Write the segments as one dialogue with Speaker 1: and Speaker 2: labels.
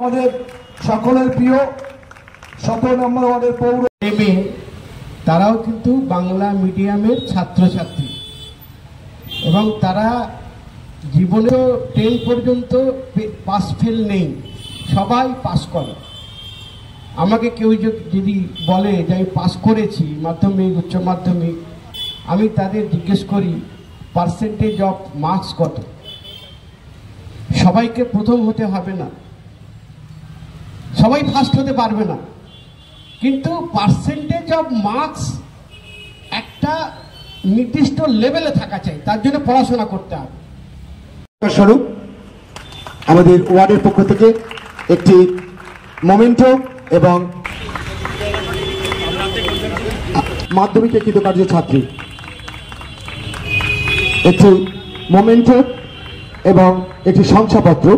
Speaker 1: আমাদের সকলের প্রিয় 17 নম্বর ওয়ার্ডের পৌর
Speaker 2: তারাও কিন্তু বাংলা মিডিয়ামের ছাত্রছাত্রী এবং তারা জীবনে 10 পর্যন্ত পাস ফেল নেই, সবাই পাস করে। আমাকে কেউ যদি বলে যে আমি পাস করেছি মাধ্যমিক উচ্চ মাধ্যমিক, আমি তাদের জিজ্ঞেস করি পার্সেন্টেজ অফ মার্কস কত। সবাইকে প্রথম হতে হবে না, সবাই ফার্স্ট হতে পারবে না, কিন্তু পার্সেন্টেজ অফ মার্কস একটা নির্দিষ্ট লেভেলে থাকা চাই, তার জন্য পড়াশোনা করতে হবে।
Speaker 3: স্বরূপ আমাদের ওয়ার্ডের পক্ষ থেকে একটি মোমেন্টো এবং মাধ্যমিকে কৃতকার্য ছাত্রী একটি মোমেন্টো এবং একটি শংসাপত্র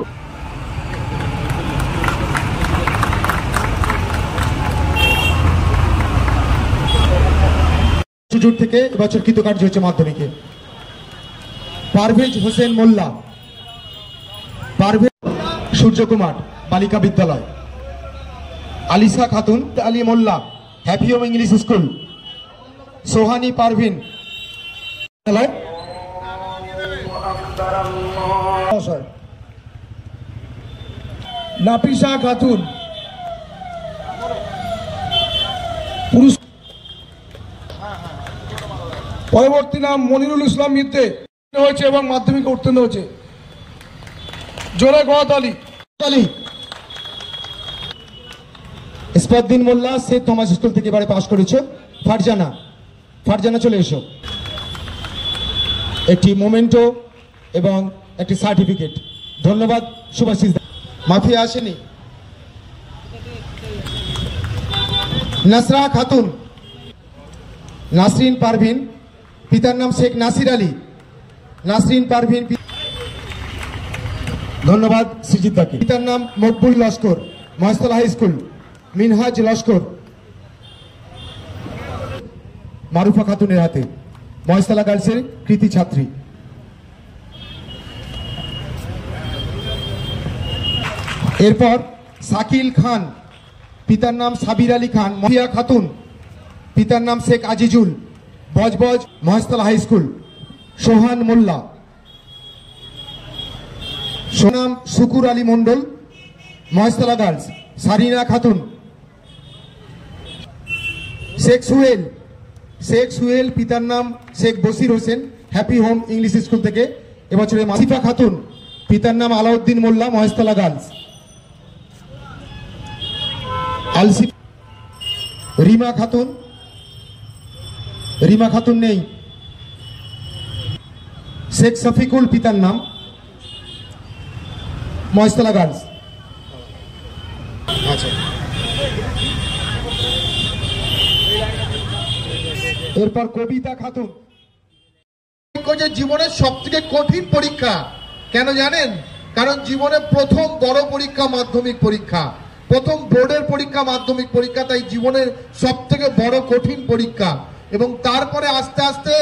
Speaker 3: সুযোগ থেকে এবছর কৃতকার্য হয়েছে মাধ্যমিকে। পারভেজ হোসেন মোল্লা, পারভেজ সূর্যকুমার বালিকা বিদ্যালয়, আলিসা Khatun Ali Molla happy home English school, Sohani Parvin
Speaker 1: Nafisa Khatun পরবর্তী নাম মনিরুল ইসলাম মিদ্দে হয়েছে এবং মাধ্যমিকে উত্তীর্ণ হয়েছে। জোরে গড়াতালি।
Speaker 3: ইসফাউদ্দিন মোল্লা সেন্ট থমাস স্কুল থেকে এবারে পাশ করেছে। ফারজানা চলে এসো, একটি মোমেন্টো এবং একটি সার্টিফিকেট। ধন্যবাদ সুভাষিস। মাফিয়া আসেনি। নাসরা খাতুন, নাসরিন পারভিন, পিতার নাম শেখ নাসির আলী, নাসরিন পারভিন। ধন্যবাদ সৃজিত দাকে। পিতার নাম মকবুল লস্কর, মহেশতলা হাই স্কুল, মিনহাজ লস্কর। মারুফা খাতুনের হাতে, মহেশতলা গার্লসের কৃতি ছাত্রী। এরপর শাকিল খান, পিতার নাম সাবির আলী খান, মহিয়া খাতুন, পিতার নাম শেখ আজিজুল, বজবজ মহেশতলা হাই স্কুল। সোহান মোল্লা, সোনাম শুকুর আলী মন্ডল, মহেশতলা গার্লস। সারিনা খাতুন। শেখ সুহেল, পিতার নাম Sheikh Basir Hossain, happy home English school থেকে এবছরে। মাসিফা খাতুন, পিতার নাম আলাউদ্দিন মোল্লা, মহেশতলা গার্লস। রিমা খাতুন নেই। শেখ শফিকুল, পিতার নাম, মহেশতলা গার্লস। আচ্ছা, এরপর কবিতা খাতুন।
Speaker 4: জীবনের সব থেকে কঠিন পরীক্ষা কেন জানেন? কারণ জীবনে প্রথম বড় পরীক্ষা মাধ্যমিক পরীক্ষা, প্রথম বোর্ডের পরীক্ষা মাধ্যমিক পরীক্ষা, তাই জীবনের সব থেকে বড় কঠিন পরীক্ষা। এবং তারপরে আস্তে আস্তে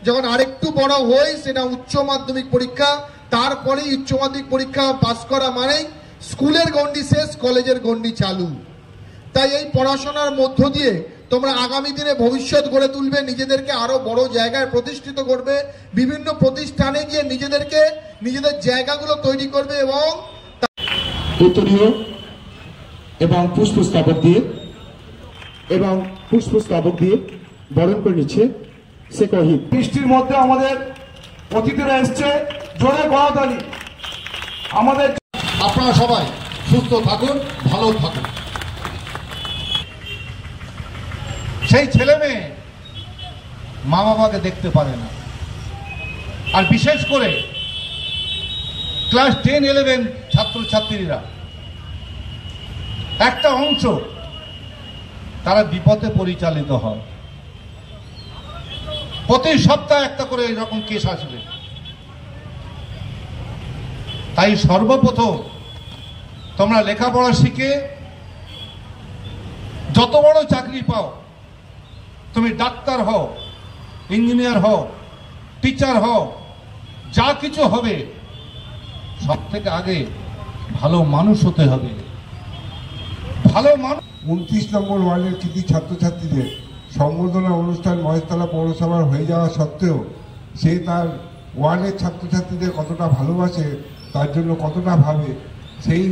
Speaker 4: যখন আরেকটু বড় হই সেটা উচ্চ মাধ্যমিক পরীক্ষা, তারপরে উচ্চ মাধ্যমিক পরীক্ষা পাস করা মানেই স্কুলের গণ্ডি শেষ, কলেজের গণ্ডি চালু। তাই এই পড়াশোনার মধ্য দিয়ে তোমরা আগামী দিনে ভবিষ্যৎ গড়ে তুলবে, নিজেদেরকে আরো বড় জায়গায় প্রতিষ্ঠিত করবে, বিভিন্ন প্রতিষ্ঠানে গিয়ে নিজেদের জায়গাগুলো তৈরি করবে। এবং
Speaker 3: উত্তরীয় এবং পুষ্পস্তবক দিয়ে বরণ করে নিচ্ছে শেখ ওয়াহিদ।
Speaker 1: বৃষ্টির মধ্যে আমাদের অতিথিরা এসছে, জোরে গড়াতালি। আমাদের
Speaker 4: আপনারা সবাই সুস্থ থাকুন, ভালো থাকুন। সেই ছেলে মেয়ে মা বাবাকে দেখতে পারে না, আর বিশেষ করে ক্লাস 10-11 ছাত্রছাত্রীরা একটা অংশ তারা বিপথে পরিচালিত হয়। প্রতি সপ্তাহে একটা করে এরকম কেস আসবে। তাই সর্বপ্রথম তোমরা লেখাপড়া শিখে যত বড় চাকরি পাও, তুমি ডাক্তার হও, ইঞ্জিনিয়ার হও, টিচার হও, যা কিছু হবে, সব থেকে আগে ভালো মানুষ হতে হবে।
Speaker 1: ভালো মানুষ।
Speaker 5: 29 নম্বর ওয়ার্ডের কৃতি ছাত্রছাত্রীদের সম্বর্ধনা অনুষ্ঠান মহেশতলা পৌরসভার হয়ে যাওয়া সত্ত্বেও সে তার ওয়ার্ডের ছাত্রছাত্রীদের কতটা ভালোবাসে, তার জন্য কতটা ভাবে, সেই